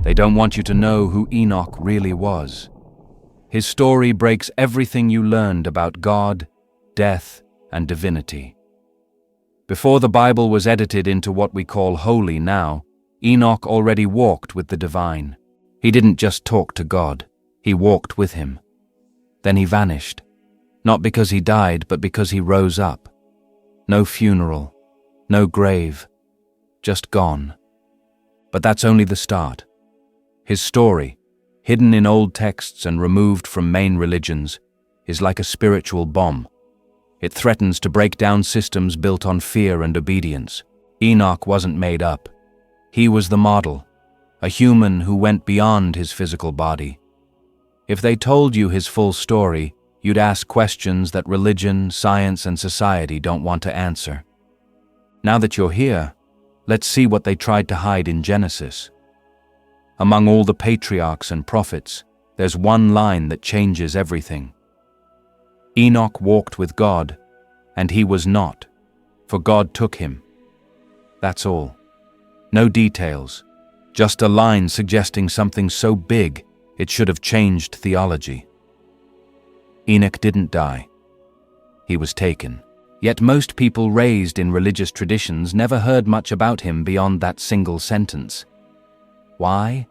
They don't want you to know who Enoch really was. His story breaks everything you learned about God, death, and divinity. Before the Bible was edited into what we call holy now, Enoch already walked with the divine. He didn't just talk to God, he walked with him. Then he vanished, not because he died, but because he rose up. No funeral, no grave, just gone. But that's only the start. His story, hidden in old texts and removed from main religions, is like a spiritual bomb. It threatens to break down systems built on fear and obedience. Enoch wasn't made up. He was the model, a human who went beyond his physical body. If they told you his full story, you'd ask questions that religion, science, and society don't want to answer. Now that you're here, let's see what they tried to hide in Genesis. Among all the patriarchs and prophets, there's one line that changes everything. Enoch walked with God, and he was not, for God took him. That's all. No details, just a line suggesting something so big it should have changed theology. Enoch didn't die. He was taken. Yet most people raised in religious traditions never heard much about him beyond that single sentence. Why?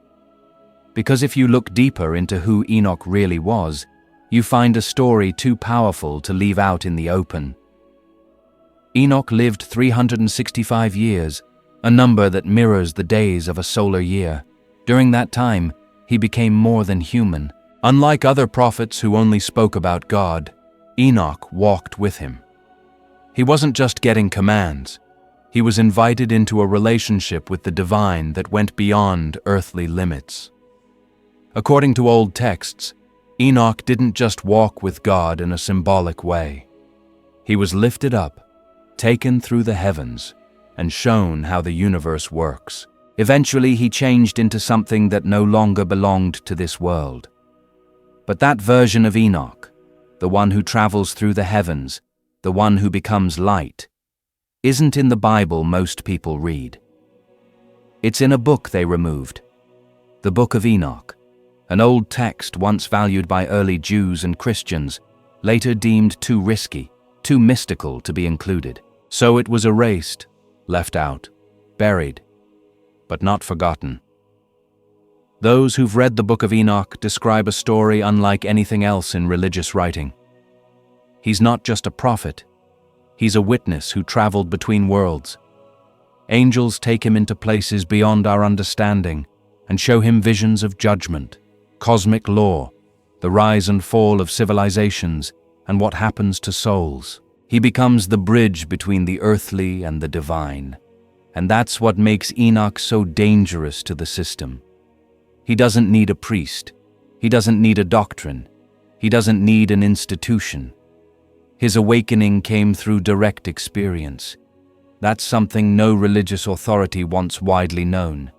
Because if you look deeper into who Enoch really was, you find a story too powerful to leave out in the open. Enoch lived 365 years, a number that mirrors the days of a solar year. During that time, he became more than human. Unlike other prophets who only spoke about God, Enoch walked with him. He wasn't just getting commands. He was invited into a relationship with the divine that went beyond earthly limits. According to old texts, Enoch didn't just walk with God in a symbolic way. He was lifted up, taken through the heavens, and shown how the universe works. Eventually, he changed into something that no longer belonged to this world. But that version of Enoch, the one who travels through the heavens, the one who becomes light, isn't in the Bible most people read. It's in a book they removed, the Book of Enoch, an old text once valued by early Jews and Christians, later deemed too risky, too mystical to be included. So it was erased, left out, buried, but not forgotten. Those who've read the Book of Enoch describe a story unlike anything else in religious writing. He's not just a prophet, he's a witness who traveled between worlds. Angels take him into places beyond our understanding and show him visions of judgment, cosmic law, the rise and fall of civilizations, and what happens to souls. He becomes the bridge between the earthly and the divine. And that's what makes Enoch so dangerous to the system. He doesn't need a priest. He doesn't need a doctrine. He doesn't need an institution. His awakening came through direct experience. That's something no religious authority wants widely known.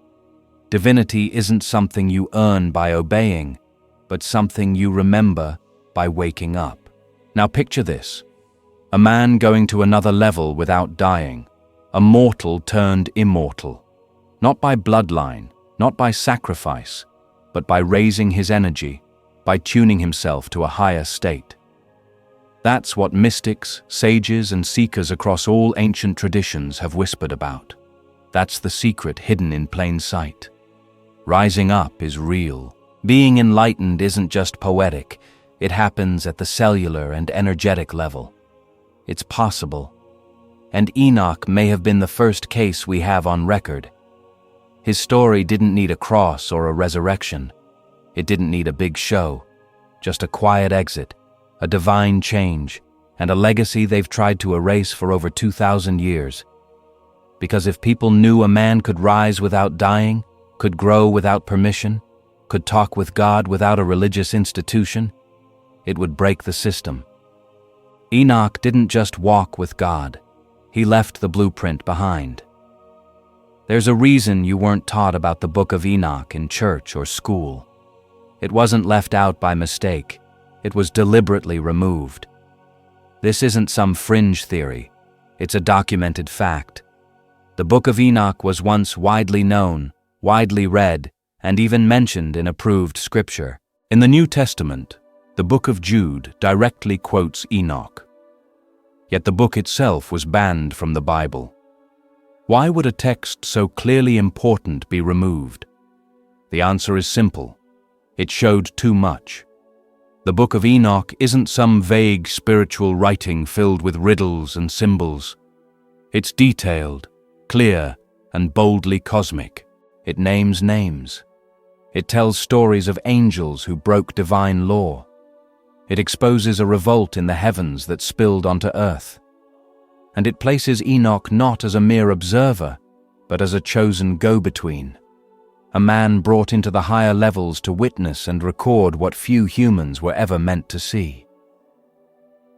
Divinity isn't something you earn by obeying, but something you remember by waking up. Now picture this. A man going to another level without dying. A mortal turned immortal. Not by bloodline, not by sacrifice, but by raising his energy, by tuning himself to a higher state. That's what mystics, sages, and seekers across all ancient traditions have whispered about. That's the secret hidden in plain sight. Rising up is real. Being enlightened isn't just poetic, it happens at the cellular and energetic level. It's possible. And Enoch may have been the first case we have on record. His story didn't need a cross or a resurrection. It didn't need a big show, just a quiet exit, a divine change, and a legacy they've tried to erase for over 2,000 years. Because if people knew a man could rise without dying, could grow without permission, could talk with God without a religious institution, it would break the system. Enoch didn't just walk with God. He left the blueprint behind. There's a reason you weren't taught about the Book of Enoch in church or school. It wasn't left out by mistake. It was deliberately removed. This isn't some fringe theory. It's a documented fact. The Book of Enoch was once widely known, widely read, and even mentioned in approved scripture. In the New Testament, the book of Jude directly quotes Enoch. Yet the book itself was banned from the Bible. Why would a text so clearly important be removed? The answer is simple. It showed too much. The book of Enoch isn't some vague spiritual writing filled with riddles and symbols. It's detailed, clear, and boldly cosmic. It names names. It tells stories of angels who broke divine law. It exposes a revolt in the heavens that spilled onto earth. And it places Enoch not as a mere observer, but as a chosen go-between, a man brought into the higher levels to witness and record what few humans were ever meant to see.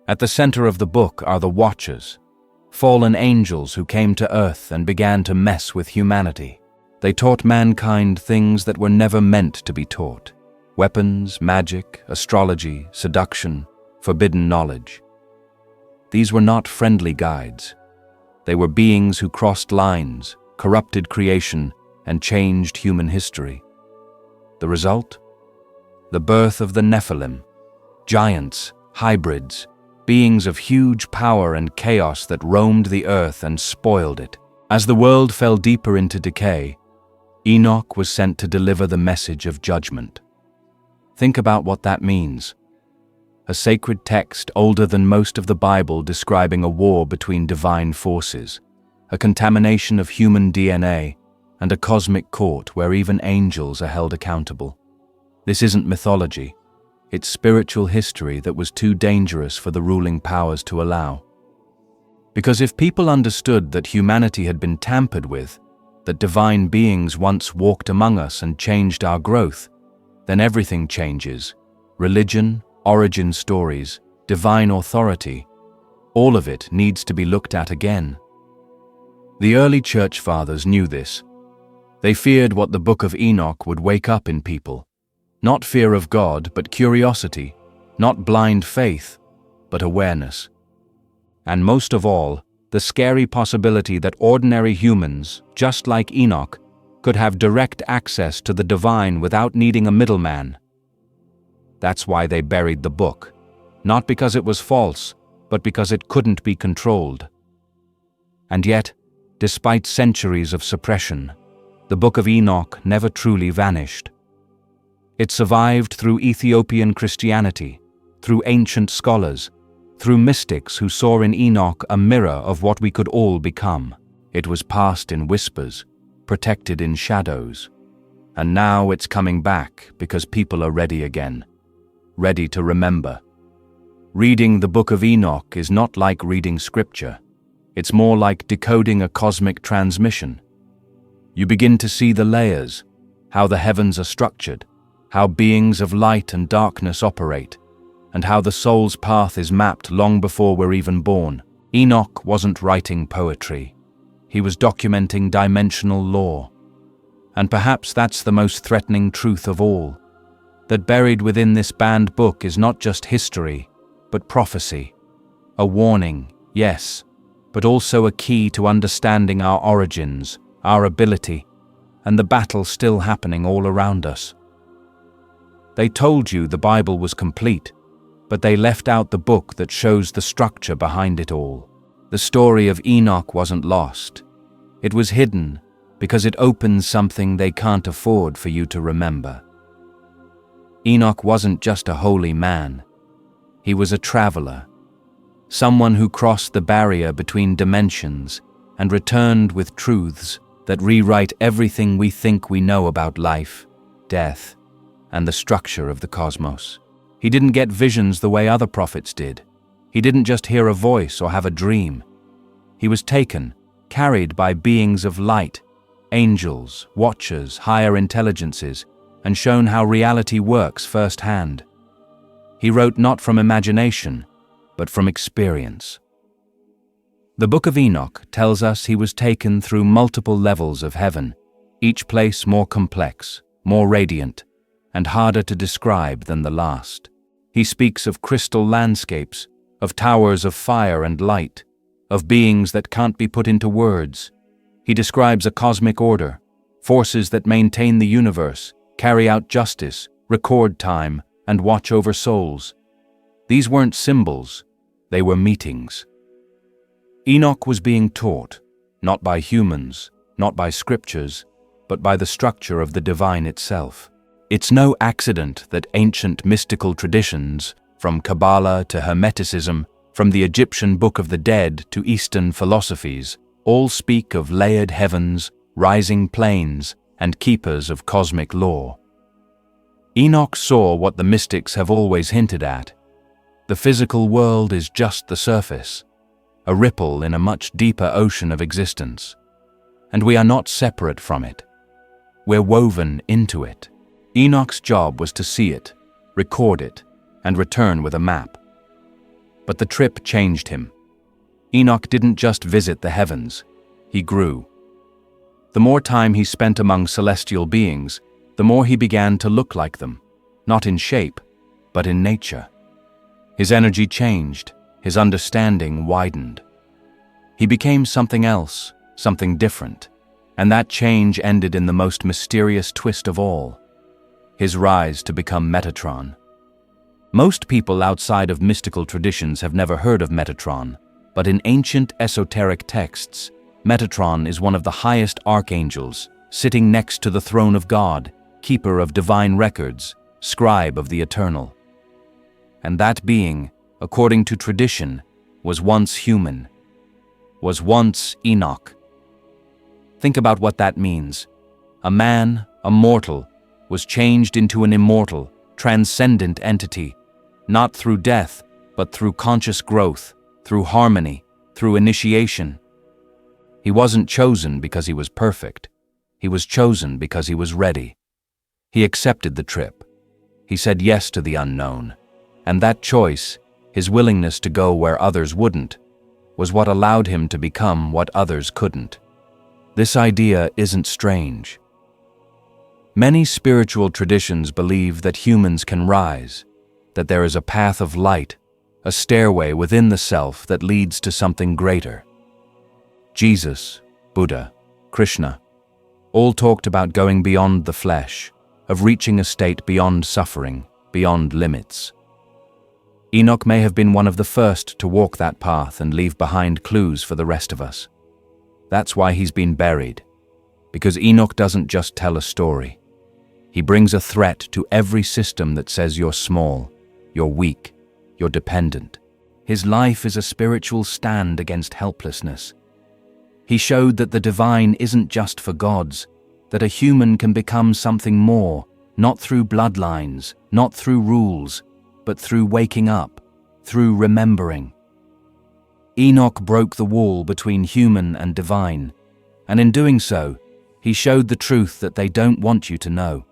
At the center of the book are the Watchers, fallen angels who came to earth and began to mess with humanity. They taught mankind things that were never meant to be taught: weapons, magic, astrology, seduction, forbidden knowledge. These were not friendly guides. They were beings who crossed lines, corrupted creation, and changed human history. The result? The birth of the Nephilim, giants, hybrids, beings of huge power and chaos that roamed the earth and spoiled it. As the world fell deeper into decay, Enoch was sent to deliver the message of judgment. Think about what that means. A sacred text older than most of the Bible describing a war between divine forces, a contamination of human DNA, and a cosmic court where even angels are held accountable. This isn't mythology. It's spiritual history that was too dangerous for the ruling powers to allow. Because if people understood that humanity had been tampered with, that divine beings once walked among us and changed our growth, then everything changes. Religion, origin stories, divine authority, all of it needs to be looked at again. The early church fathers knew this. They feared what the book of Enoch would wake up in people. Not fear of God, but curiosity. Not blind faith, but awareness. And most of all, the scary possibility that ordinary humans, just like Enoch, could have direct access to the divine without needing a middleman. That's why they buried the book. Not because it was false, but because it couldn't be controlled. And yet, despite centuries of suppression, the Book of Enoch never truly vanished. It survived through Ethiopian Christianity, through ancient scholars, through mystics who saw in Enoch a mirror of what we could all become. It was passed in whispers, protected in shadows. And now it's coming back because people are ready again, ready to remember. Reading the Book of Enoch is not like reading scripture. It's more like decoding a cosmic transmission. You begin to see the layers, how the heavens are structured, how beings of light and darkness operate, and how the soul's path is mapped long before we're even born. Enoch wasn't writing poetry. He was documenting dimensional law. And perhaps that's the most threatening truth of all, that buried within this banned book is not just history, but prophecy. A warning, yes, but also a key to understanding our origins, our ability, and the battle still happening all around us. They told you the Bible was complete, but they left out the book that shows the structure behind it all. The story of Enoch wasn't lost. It was hidden because it opens something they can't afford for you to remember. Enoch wasn't just a holy man. He was a traveler, someone who crossed the barrier between dimensions and returned with truths that rewrite everything we think we know about life, death, and the structure of the cosmos. He didn't get visions the way other prophets did. He didn't just hear a voice or have a dream. He was taken, carried by beings of light, angels, watchers, higher intelligences, and shown how reality works firsthand. He wrote not from imagination, but from experience. The Book of Enoch tells us he was taken through multiple levels of heaven, each place more complex, more radiant, and harder to describe than the last. He speaks of crystal landscapes, of towers of fire and light, of beings that can't be put into words. He describes a cosmic order, forces that maintain the universe, carry out justice, record time, and watch over souls. These weren't symbols, they were meetings. Enoch was being taught, not by humans, not by scriptures, but by the structure of the divine itself. It's no accident that ancient mystical traditions, from Kabbalah to Hermeticism, from the Egyptian Book of the Dead to Eastern philosophies, all speak of layered heavens, rising planes, and keepers of cosmic law. Enoch saw what the mystics have always hinted at. The physical world is just the surface, a ripple in a much deeper ocean of existence. And we are not separate from it. We're woven into it. Enoch's job was to see it, record it, and return with a map. But the trip changed him. Enoch didn't just visit the heavens, he grew. The more time he spent among celestial beings, the more he began to look like them, not in shape, but in nature. His energy changed, his understanding widened. He became something else, something different, and that change ended in the most mysterious twist of all, his rise to become Metatron. Most people outside of mystical traditions have never heard of Metatron, but in ancient esoteric texts, Metatron is one of the highest archangels, sitting next to the throne of God, keeper of divine records, scribe of the eternal. And that being, according to tradition, was once human, was once Enoch. Think about what that means. A man, a mortal, was changed into an immortal, transcendent entity, not through death, but through conscious growth, through harmony, through initiation. He wasn't chosen because he was perfect. He was chosen because he was ready. He accepted the trip. He said yes to the unknown. And that choice, his willingness to go where others wouldn't, was what allowed him to become what others couldn't. This idea isn't strange. Many spiritual traditions believe that humans can rise, that there is a path of light, a stairway within the self that leads to something greater. Jesus, Buddha, Krishna, all talked about going beyond the flesh, of reaching a state beyond suffering, beyond limits. Enoch may have been one of the first to walk that path and leave behind clues for the rest of us. That's why he's been buried, because Enoch doesn't just tell a story. He brings a threat to every system that says you're small, you're weak, you're dependent. His life is a spiritual stand against helplessness. He showed that the divine isn't just for gods, that a human can become something more, not through bloodlines, not through rules, but through waking up, through remembering. Enoch broke the wall between human and divine, and in doing so, he showed the truth that they don't want you to know.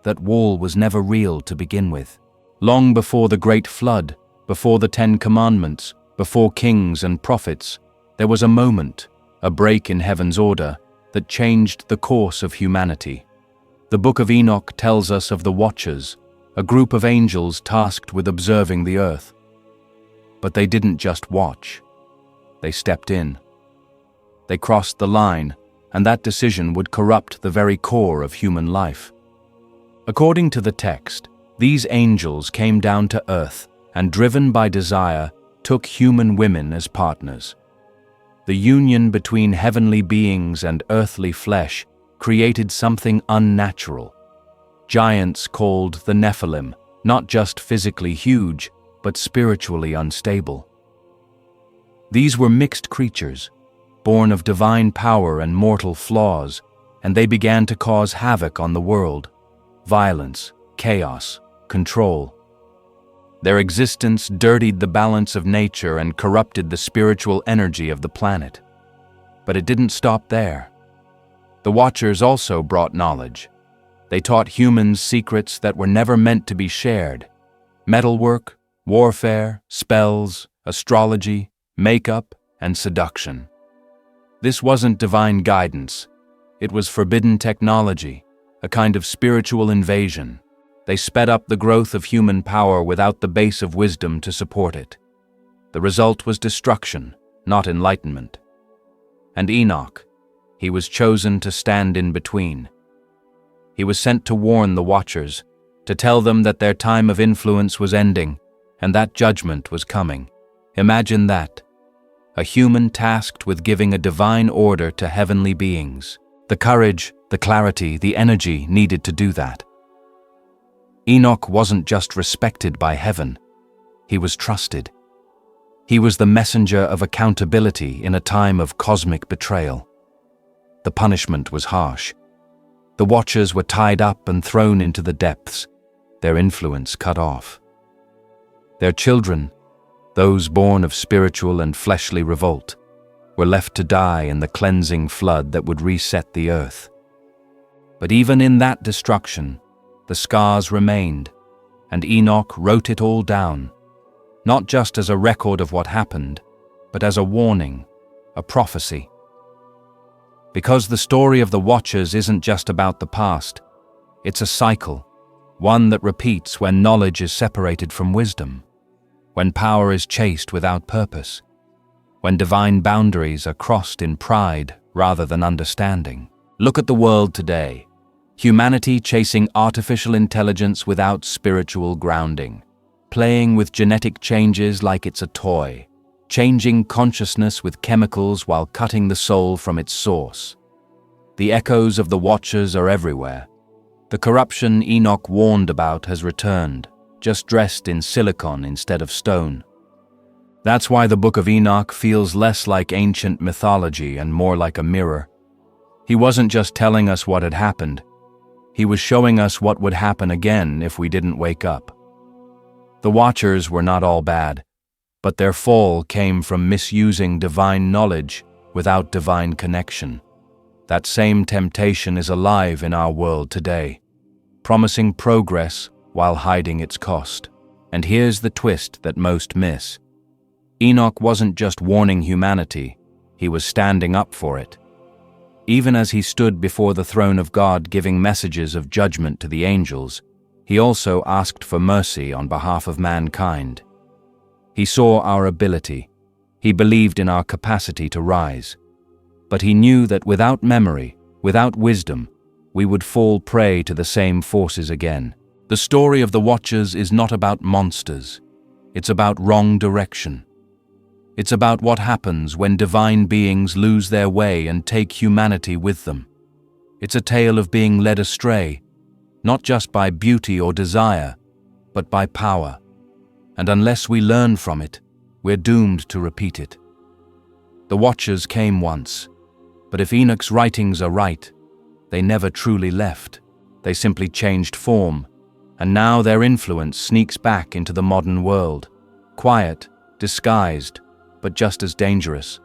That wall was never real to begin with. Long before the Great Flood, before the 10 Commandments, before kings and prophets, there was a moment, a break in heaven's order, that changed the course of humanity. The Book of Enoch tells us of the Watchers, a group of angels tasked with observing the earth. But they didn't just watch. They stepped in. They crossed the line, and that decision would corrupt the very core of human life. According to the text, these angels came down to earth and, driven by desire, took human women as partners. The union between heavenly beings and earthly flesh created something unnatural. Giants called the Nephilim, not just physically huge, but spiritually unstable. These were mixed creatures, born of divine power and mortal flaws, and they began to cause havoc on the world. Violence, chaos, control. Their existence dirtied the balance of nature and corrupted the spiritual energy of the planet. But it didn't stop there. The Watchers also brought knowledge. They taught humans secrets that were never meant to be shared. Metalwork, warfare, spells, astrology, makeup, and seduction. This wasn't divine guidance. It was forbidden technology, a kind of spiritual invasion. They sped up the growth of human power without the base of wisdom to support it. The result was destruction, not enlightenment. And Enoch, he was chosen to stand in between. He was sent to warn the Watchers, to tell them that their time of influence was ending, and that judgment was coming. Imagine that. A human tasked with giving a divine order to heavenly beings. The courage, the clarity, the energy needed to do that. Enoch wasn't just respected by heaven, he was trusted. He was the messenger of accountability in a time of cosmic betrayal. The punishment was harsh. The Watchers were tied up and thrown into the depths, their influence cut off. Their children, those born of spiritual and fleshly revolt, were left to die in the cleansing flood that would reset the earth. But even in that destruction, the scars remained, and Enoch wrote it all down, not just as a record of what happened, but as a warning, a prophecy. Because the story of the Watchers isn't just about the past, it's a cycle, one that repeats when knowledge is separated from wisdom, when power is chased without purpose, when divine boundaries are crossed in pride rather than understanding. Look at the world today. Humanity chasing artificial intelligence without spiritual grounding, playing with genetic changes like it's a toy, changing consciousness with chemicals while cutting the soul from its source. The echoes of the Watchers are everywhere. The corruption Enoch warned about has returned, just dressed in silicon instead of stone. That's why the Book of Enoch feels less like ancient mythology and more like a mirror. He wasn't just telling us what had happened, he was showing us what would happen again if we didn't wake up. The Watchers were not all bad, but their fall came from misusing divine knowledge without divine connection. That same temptation is alive in our world today, promising progress while hiding its cost. And here's the twist that most miss. Enoch wasn't just warning humanity, he was standing up for it. Even as he stood before the throne of God giving messages of judgment to the angels, he also asked for mercy on behalf of mankind. He saw our ability. He believed in our capacity to rise. But he knew that without memory, without wisdom, we would fall prey to the same forces again. The story of the Watchers is not about monsters. It's about wrong direction. It's about what happens when divine beings lose their way and take humanity with them. It's a tale of being led astray, not just by beauty or desire, but by power. And unless we learn from it, we're doomed to repeat it. The Watchers came once, but if Enoch's writings are right, they never truly left. They simply changed form, and now their influence sneaks back into the modern world, quiet, disguised, but just as dangerous.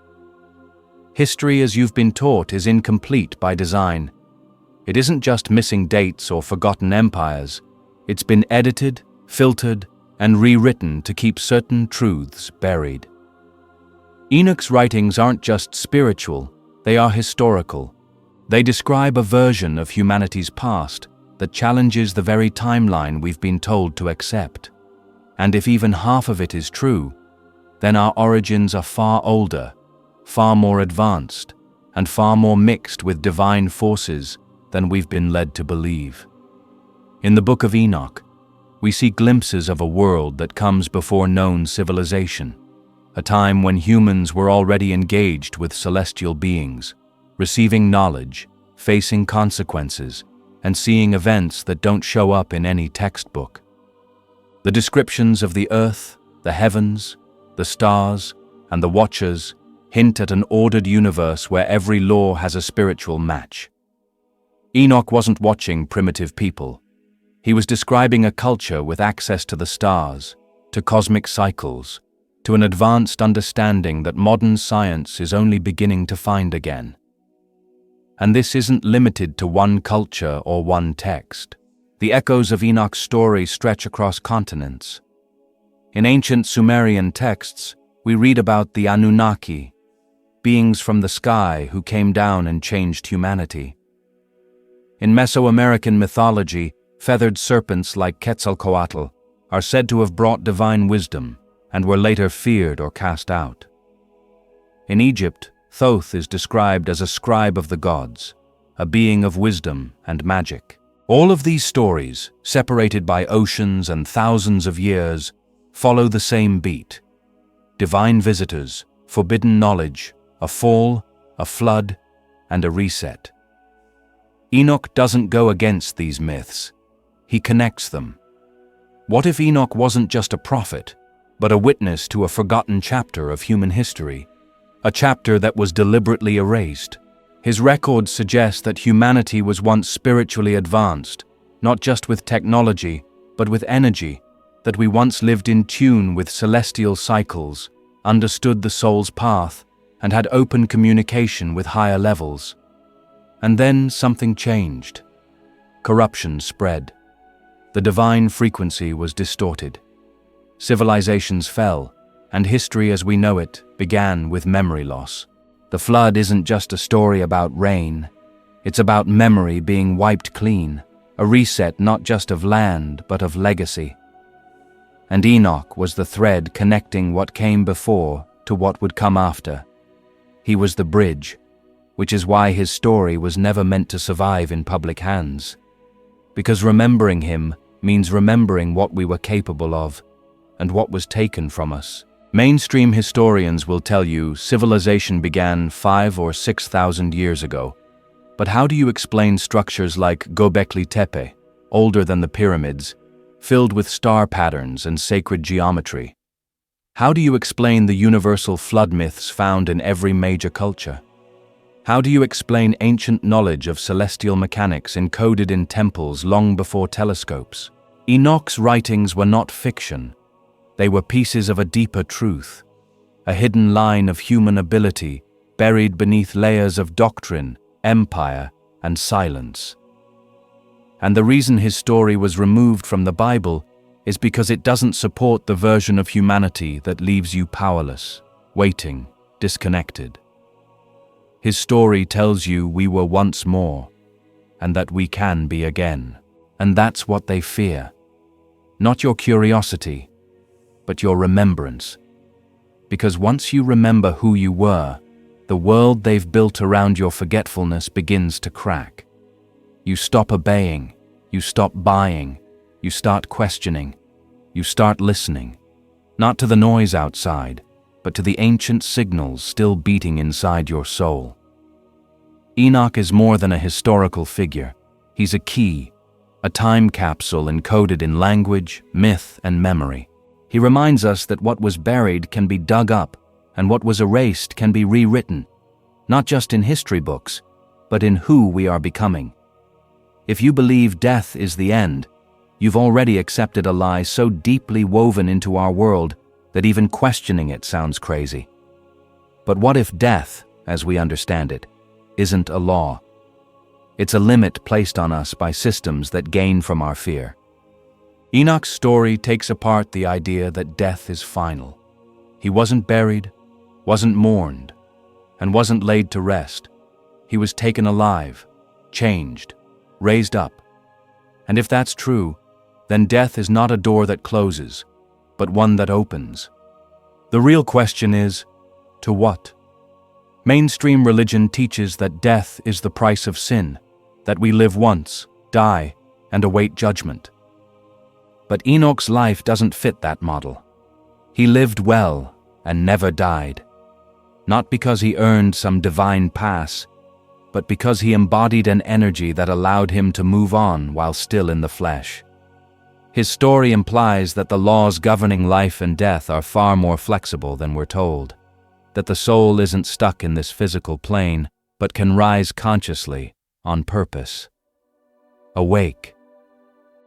History as you've been taught is incomplete by design. It isn't just missing dates or forgotten empires. It's been edited, filtered, and rewritten to keep certain truths buried. Enoch's writings aren't just spiritual, they are historical. They describe a version of humanity's past that challenges the very timeline we've been told to accept. And if even half of it is true, then our origins are far older, far more advanced, and far more mixed with divine forces than we've been led to believe. In the Book of Enoch, we see glimpses of a world that comes before known civilization, a time when humans were already engaged with celestial beings, receiving knowledge, facing consequences, and seeing events that don't show up in any textbook. The descriptions of the earth, the heavens, the stars, and the Watchers hint at an ordered universe where every law has a spiritual match. Enoch wasn't watching primitive people. He was describing a culture with access to the stars, to cosmic cycles, to an advanced understanding that modern science is only beginning to find again. And this isn't limited to one culture or one text. The echoes of Enoch's story stretch across continents. In ancient Sumerian texts, we read about the Anunnaki, beings from the sky who came down and changed humanity. In Mesoamerican mythology, feathered serpents like Quetzalcoatl are said to have brought divine wisdom and were later feared or cast out. In Egypt, Thoth is described as a scribe of the gods, a being of wisdom and magic. All of these stories, separated by oceans and thousands of years, follow the same beat. Divine visitors, forbidden knowledge, a fall, a flood, and a reset. Enoch doesn't go against these myths. He connects them. What if Enoch wasn't just a prophet, but a witness to a forgotten chapter of human history? A chapter that was deliberately erased. His records suggest that humanity was once spiritually advanced, not just with technology, but with energy, that we once lived in tune with celestial cycles, understood the soul's path, and had open communication with higher levels. And then something changed. Corruption spread. The divine frequency was distorted. Civilizations fell, and history as we know it began with memory loss. The flood isn't just a story about rain. It's about memory being wiped clean, a reset not just of land, but of legacy. And Enoch was the thread connecting what came before to what would come after. He was the bridge, which is why his story was never meant to survive in public hands. Because remembering him means remembering what we were capable of and what was taken from us. Mainstream historians will tell you civilization began 5,000 or 6,000 years ago. But how do you explain structures like Göbekli Tepe, older than the pyramids, filled with star patterns and sacred geometry? How do you explain the universal flood myths found in every major culture? How do you explain ancient knowledge of celestial mechanics encoded in temples long before telescopes? Enoch's writings were not fiction. They were pieces of a deeper truth, a hidden line of human ability buried beneath layers of doctrine, empire, and silence. And the reason his story was removed from the Bible is because it doesn't support the version of humanity that leaves you powerless, waiting, disconnected. His story tells you we were once more, and that we can be again. And that's what they fear. Not your curiosity, but your remembrance. Because once you remember who you were, the world they've built around your forgetfulness begins to crack. You stop obeying, you stop buying, you start questioning, you start listening, not to the noise outside, but to the ancient signals still beating inside your soul. Enoch is more than a historical figure. He's a key, a time capsule encoded in language, myth, and memory. He reminds us that what was buried can be dug up, and what was erased can be rewritten, not just in history books, but in who we are becoming. If you believe death is the end, you've already accepted a lie so deeply woven into our world that even questioning it sounds crazy. But what if death, as we understand it, isn't a law? It's a limit placed on us by systems that gain from our fear. Enoch's story takes apart the idea that death is final. He wasn't buried, wasn't mourned, and wasn't laid to rest. He was taken alive, changed, raised up. And if that's true, then death is not a door that closes, but one that opens. The real question is, to what? Mainstream religion teaches that death is the price of sin, that we live once, die, and await judgment. But Enoch's life doesn't fit that model. He lived well and never died, not because he earned some divine pass, but because he embodied an energy that allowed him to move on while still in the flesh. His story implies that the laws governing life and death are far more flexible than we're told, that the soul isn't stuck in this physical plane, but can rise consciously, on purpose. Awake.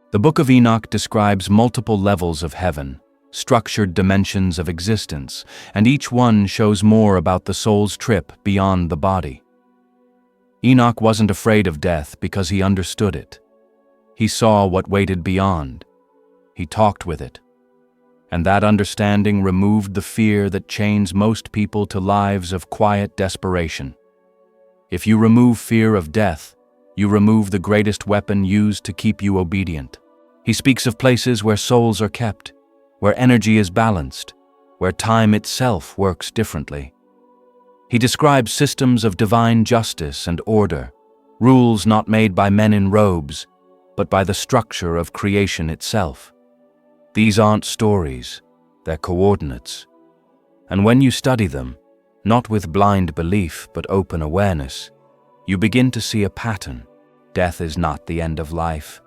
The Book of Enoch describes multiple levels of heaven, structured dimensions of existence, and each one shows more about the soul's trip beyond the body. Enoch wasn't afraid of death because he understood it. He saw what waited beyond. He talked with it. And that understanding removed the fear that chains most people to lives of quiet desperation. If you remove fear of death, you remove the greatest weapon used to keep you obedient. He speaks of places where souls are kept, where energy is balanced, where time itself works differently. He describes systems of divine justice and order, rules not made by men in robes, but by the structure of creation itself. These aren't stories, they're coordinates. And when you study them, not with blind belief but open awareness, you begin to see a pattern. Death is not the end of life.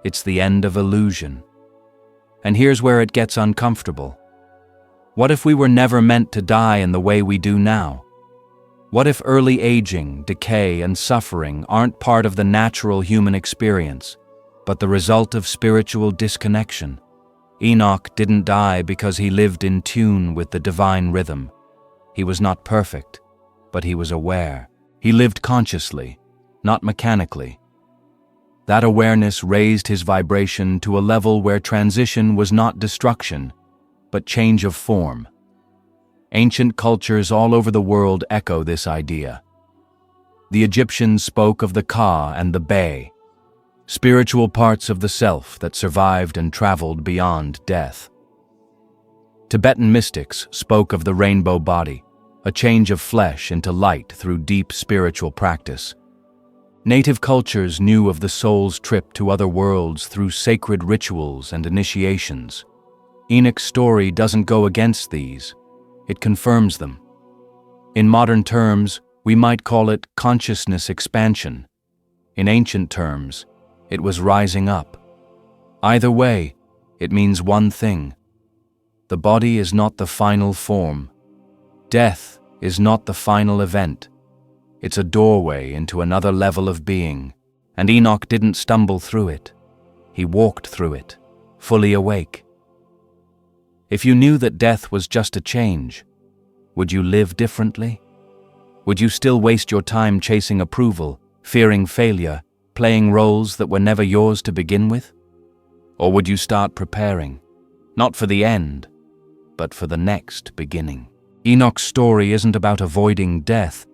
It's the end of illusion. And here's where it gets uncomfortable. What if we were never meant to die in the way we do now? What if early aging, decay, and suffering aren't part of the natural human experience, but the result of spiritual disconnection? Enoch didn't die because he lived in tune with the divine rhythm. He was not perfect, but he was aware. He lived consciously, not mechanically. That awareness raised his vibration to a level where transition was not destruction, but change of form. Ancient cultures all over the world echo this idea. The Egyptians spoke of the Ka and the Be, spiritual parts of the self that survived and traveled beyond death. Tibetan mystics spoke of the rainbow body, a change of flesh into light through deep spiritual practice. Native cultures knew of the soul's trip to other worlds through sacred rituals and initiations. Enoch's story doesn't go against these, it confirms them. In modern terms, we might call it consciousness expansion. In ancient terms, it was rising up. Either way, it means one thing. The body is not the final form. Death is not the final event. It's a doorway into another level of being, and Enoch didn't stumble through it. He walked through it, fully awake. If you knew that death was just a change, would you live differently? Would you still waste your time chasing approval, fearing failure, playing roles that were never yours to begin with? Or would you start preparing, not for the end, but for the next beginning? Enoch's story isn't about avoiding death.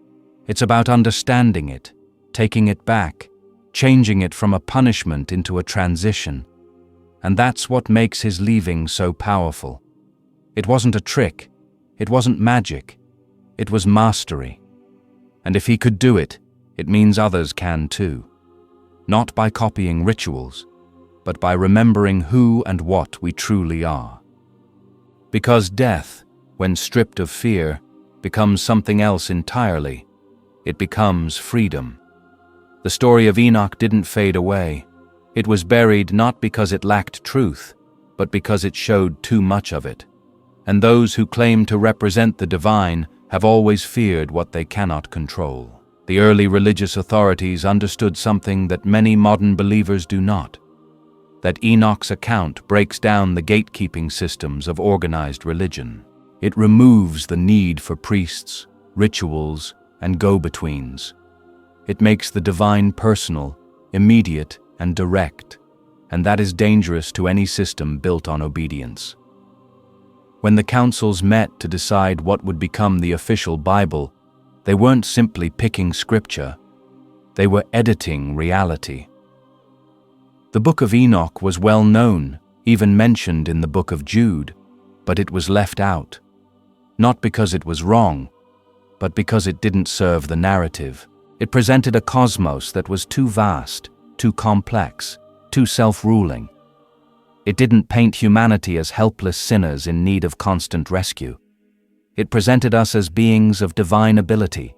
It's about understanding it, taking it back, changing it from a punishment into a transition. And that's what makes his leaving so powerful. It wasn't a trick. It wasn't magic. It was mastery. And if he could do it, it means others can too. Not by copying rituals, but by remembering who and what we truly are. Because death, when stripped of fear, becomes something else entirely. It becomes freedom. The story of Enoch didn't fade away. It was buried not because it lacked truth, but because it showed too much of it. And those who claim to represent the divine have always feared what they cannot control. The early religious authorities understood something that many modern believers do not. That Enoch's account breaks down the gatekeeping systems of organized religion. It removes the need for priests, rituals, and go-betweens. It makes the divine personal, immediate, and direct, and that is dangerous to any system built on obedience. When the councils met to decide what would become the official Bible, they weren't simply picking scripture, they were editing reality. The Book of Enoch was well known, even mentioned in the Book of Jude, but it was left out. Not because it was wrong, but because it didn't serve the narrative. It presented a cosmos that was too vast, too complex, too self-ruling. It didn't paint humanity as helpless sinners in need of constant rescue. It presented us as beings of divine ability,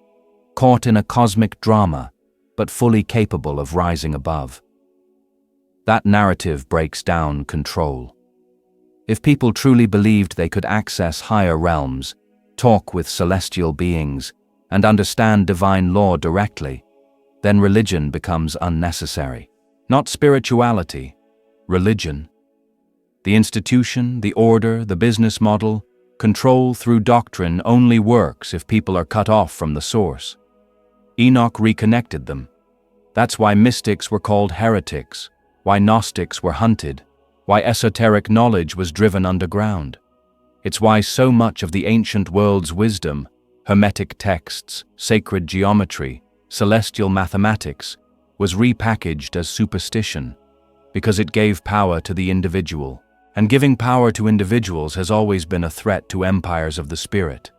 caught in a cosmic drama, but fully capable of rising above. That narrative breaks down control. If people truly believed they could access higher realms, talk with celestial beings, and understand divine law directly, then religion becomes unnecessary. Not spirituality, religion. The institution, the order, the business model, control through doctrine only works if people are cut off from the source. Enoch reconnected them. That's why mystics were called heretics, why Gnostics were hunted, why esoteric knowledge was driven underground. It's why so much of the ancient world's wisdom, Hermetic texts, sacred geometry, celestial mathematics, was repackaged as superstition, because it gave power to the individual. And giving power to individuals has always been a threat to empires of the spirit.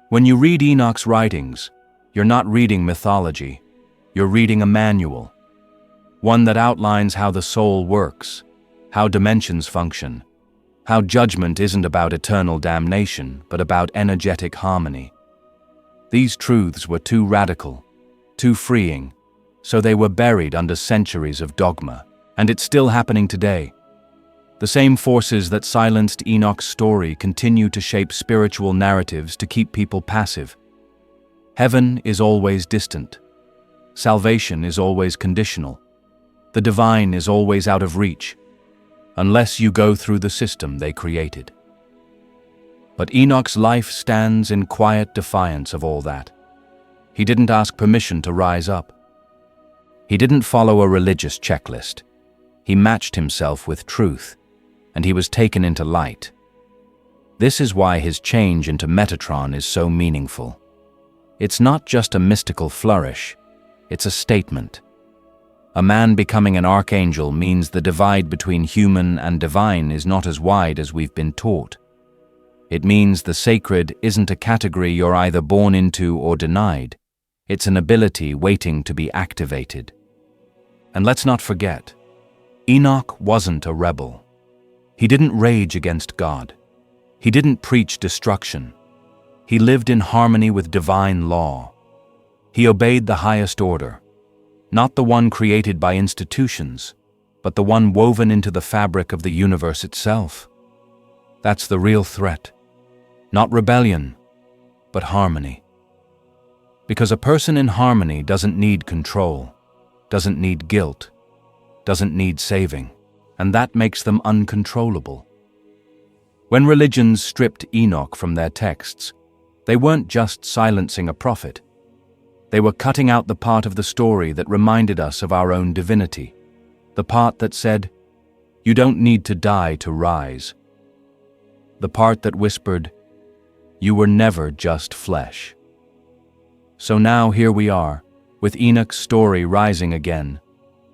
When you read Enoch's writings, you're not reading mythology, you're reading a manual. one that outlines how the soul works, how dimensions function, how judgment isn't about eternal damnation, but about energetic harmony. These truths were too radical, too freeing, so they were buried under centuries of dogma, and it's still happening today. The same forces that silenced Enoch's story continue to shape spiritual narratives to keep people passive. Heaven is always distant. Salvation is always conditional. The divine is always out of reach, unless you go through the system they created. But Enoch's life stands in quiet defiance of all that. He didn't ask permission to rise up. He didn't follow a religious checklist. He matched himself with truth, and he was taken into light. This is why his change into Metatron is so meaningful. It's not just a mystical flourish, it's a statement. A man becoming an archangel means the divide between human and divine is not as wide as we've been taught. It means the sacred isn't a category you're either born into or denied. It's an ability waiting to be activated. And let's not forget, Enoch wasn't a rebel. He didn't rage against God. He didn't preach destruction. He lived in harmony with divine law. He obeyed the highest order, not the one created by institutions, but the one woven into the fabric of the universe itself. That's the real threat. Not rebellion, but harmony. Because a person in harmony doesn't need control, doesn't need guilt, doesn't need saving, and that makes them uncontrollable. When religions stripped Enoch from their texts, they weren't just silencing a prophet. They were cutting out the part of the story that reminded us of our own divinity, the part that said, "You don't need to die to rise," the part that whispered, "You were never just flesh." So now here we are, with Enoch's story rising again,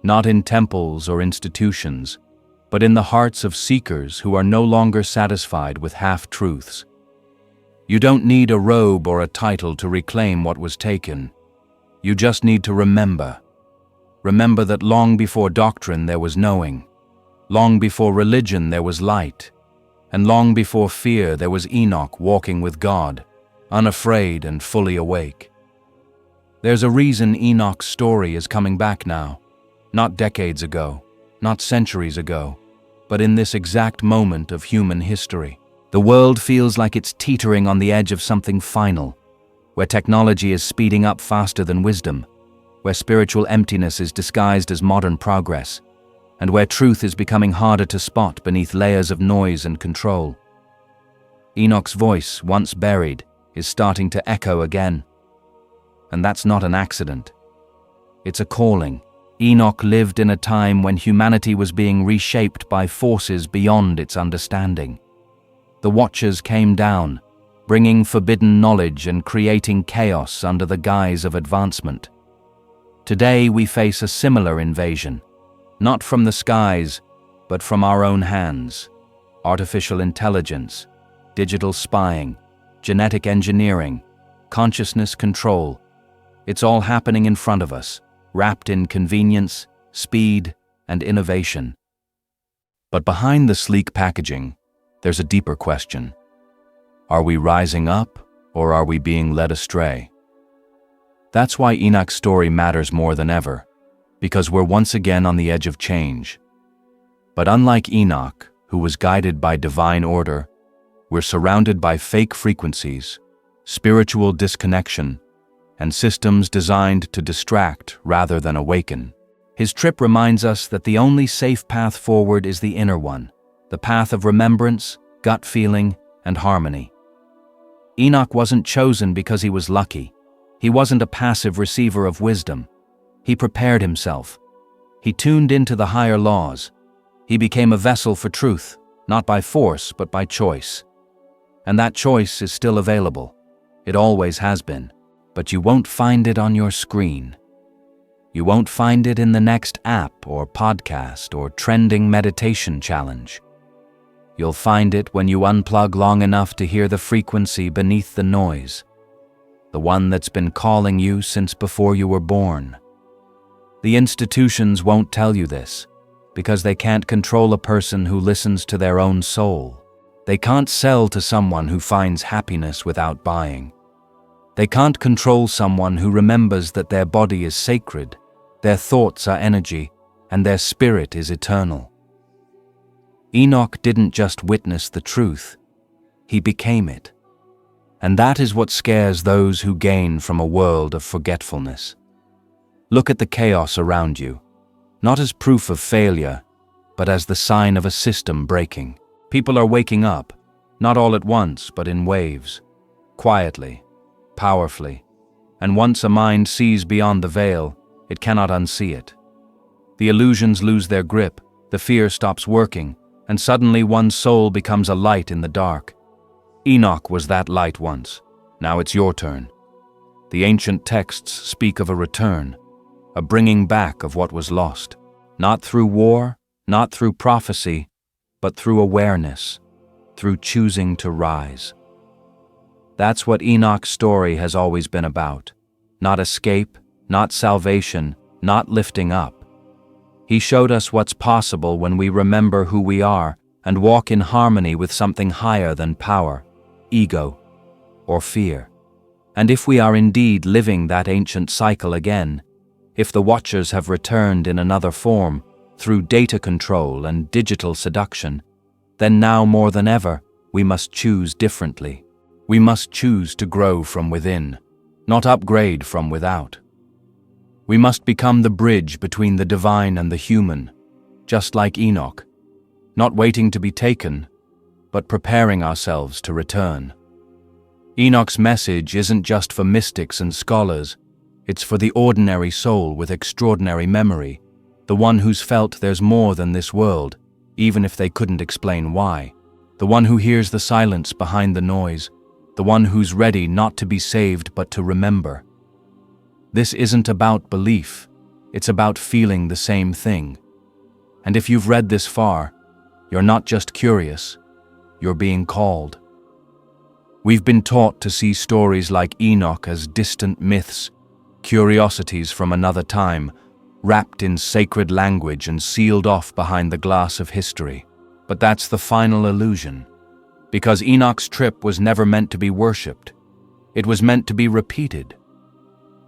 not in temples or institutions, but in the hearts of seekers who are no longer satisfied with half-truths. You don't need a robe or a title to reclaim what was taken. You just need to remember. Remember that long before doctrine there was knowing, long before religion there was light, and long before fear there was Enoch walking with God, unafraid and fully awake. There's a reason Enoch's story is coming back now, not decades ago, not centuries ago, but in this exact moment of human history. The world feels like it's teetering on the edge of something final, where technology is speeding up faster than wisdom, where spiritual emptiness is disguised as modern progress, and where truth is becoming harder to spot beneath layers of noise and control. Enoch's voice, once buried, is starting to echo again. And that's not an accident. It's a calling. Enoch lived in a time when humanity was being reshaped by forces beyond its understanding. The Watchers came down, bringing forbidden knowledge and creating chaos under the guise of advancement. Today we face a similar invasion, not from the skies, but from our own hands. Artificial intelligence, digital spying, genetic engineering, consciousness control. It's all happening in front of us, wrapped in convenience, speed, and innovation. But behind the sleek packaging, there's a deeper question. Are we rising up, or are we being led astray? That's why Enoch's story matters more than ever, because we're once again on the edge of change. But unlike Enoch, who was guided by divine order, we're surrounded by fake frequencies, spiritual disconnection, and systems designed to distract rather than awaken. His trip reminds us that the only safe path forward is the inner one, the path of remembrance, gut feeling, and harmony. Enoch wasn't chosen because he was lucky. He wasn't a passive receiver of wisdom. He prepared himself. He tuned into the higher laws. He became a vessel for truth, not by force, but by choice. And that choice is still available. It always has been. But you won't find it on your screen. You won't find it in the next app or podcast or trending meditation challenge. You'll find it when you unplug long enough to hear the frequency beneath the noise, the one that's been calling you since before you were born. The institutions won't tell you this, because they can't control a person who listens to their own soul. They can't sell to someone who finds happiness without buying. They can't control someone who remembers that their body is sacred, their thoughts are energy, and their spirit is eternal. Enoch didn't just witness the truth, he became it. And that is what scares those who gain from a world of forgetfulness. Look at the chaos around you, not as proof of failure, but as the sign of a system breaking. People are waking up, not all at once, but in waves, quietly, powerfully. And once a mind sees beyond the veil, it cannot unsee it. The illusions lose their grip, the fear stops working, and suddenly one's soul becomes a light in the dark. Enoch was that light once. Now it's your turn. The ancient texts speak of a return, a bringing back of what was lost, not through war, not through prophecy, but through awareness, through choosing to rise. That's what Enoch's story has always been about. Not escape, not salvation, not lifting up. He showed us what's possible when we remember who we are and walk in harmony with something higher than power, ego, or fear. And if we are indeed living that ancient cycle again, if the Watchers have returned in another form, through data control and digital seduction, then now more than ever, we must choose differently. We must choose to grow from within, not upgrade from without. We must become the bridge between the divine and the human, just like Enoch, not waiting to be taken, but preparing ourselves to return. Enoch's message isn't just for mystics and scholars, it's for the ordinary soul with extraordinary memory, the one who's felt there's more than this world, even if they couldn't explain why, the one who hears the silence behind the noise, the one who's ready not to be saved but to remember. This isn't about belief, it's about feeling the same thing. And if you've read this far, you're not just curious, you're being called. We've been taught to see stories like Enoch as distant myths, curiosities from another time, wrapped in sacred language and sealed off behind the glass of history. But that's the final illusion. Because Enoch's trip was never meant to be worshipped. It was meant to be repeated.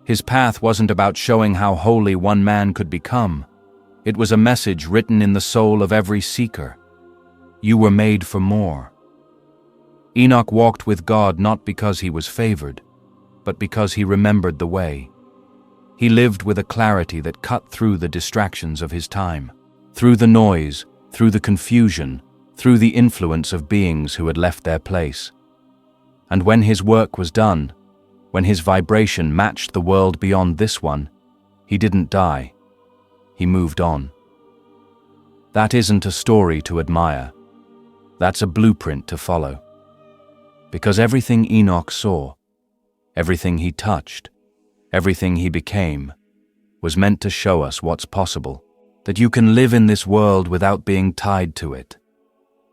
His path wasn't about showing how holy one man could become. It was a message written in the soul of every seeker. You were made for more. Enoch walked with God not because he was favored, but because he remembered the way. He lived with a clarity that cut through the distractions of his time, through the noise, through the confusion, through the influence of beings who had left their place. And when his work was done, when his vibration matched the world beyond this one, he didn't die. He moved on. That isn't a story to admire. That's a blueprint to follow. Because everything Enoch saw, everything he touched, everything he became, was meant to show us what's possible. That you can live in this world without being tied to it.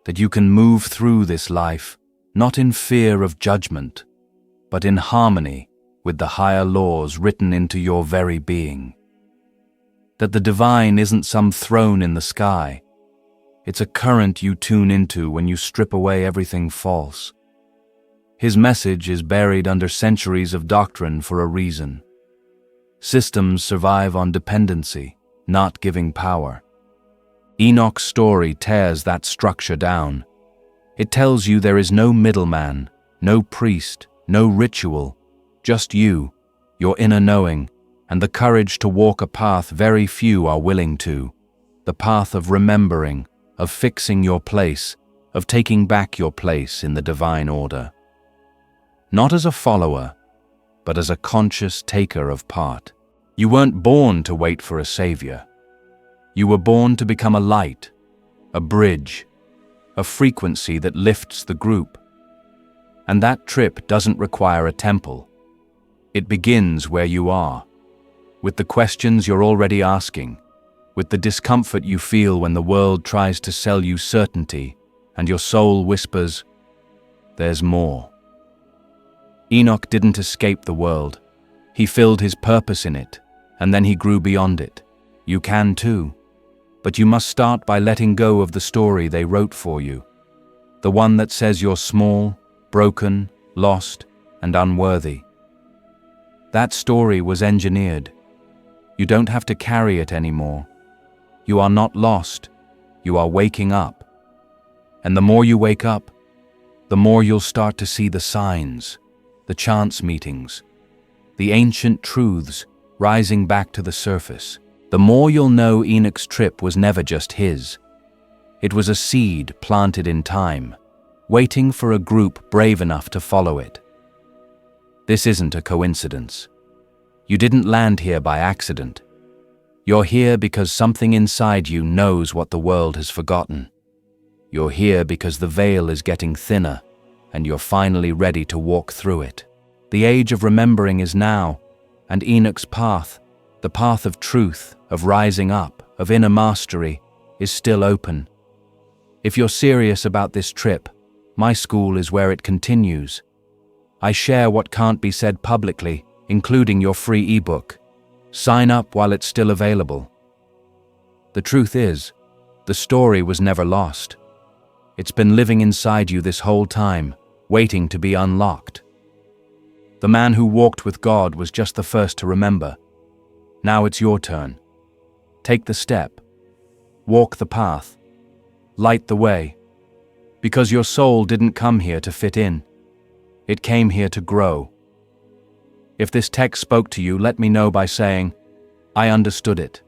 That you can move through this life, not in fear of judgment, but in harmony with the higher laws written into your very being. That the divine isn't some throne in the sky. It's a current you tune into when you strip away everything false. His message is buried under centuries of doctrine for a reason. Systems survive on dependency, not giving power. Enoch's story tears that structure down. It tells you there is no middleman, no priest, no ritual, just you, your inner knowing, and the courage to walk a path very few are willing to, the path of remembering, of fixing your place, of taking back your place in the divine order. Not as a follower, but as a conscious taker of part. You weren't born to wait for a savior. You were born to become a light, a bridge, a frequency that lifts the group. And that trip doesn't require a temple. It begins where you are, with the questions you're already asking, with the discomfort you feel when the world tries to sell you certainty and your soul whispers, "There's more." Enoch didn't escape the world. He filled his purpose in it, and then he grew beyond it. You can too, but you must start by letting go of the story they wrote for you, the one that says you're small, broken, lost, and unworthy. That story was engineered. You don't have to carry it anymore. You are not lost, you are waking up. And the more you wake up, the more you'll start to see the signs, the chance meetings, the ancient truths rising back to the surface. The more you'll know Enoch's trip was never just his. It was a seed planted in time, waiting for a group brave enough to follow it. This isn't a coincidence. You didn't land here by accident. You're here because something inside you knows what the world has forgotten. You're here because the veil is getting thinner, and you're finally ready to walk through it. The age of remembering is now, and Enoch's path, the path of truth, of rising up, of inner mastery, is still open. If you're serious about this trip, my school is where it continues. I share what can't be said publicly, including your free ebook. Sign up while it's still available. The truth is, the story was never lost. It's been living inside you this whole time, waiting to be unlocked. The man who walked with God was just the first to remember. Now it's your turn. Take the step. Walk the path. Light the way. Because your soul didn't come here to fit in. It came here to grow. If this text spoke to you, let me know by saying, I understood it.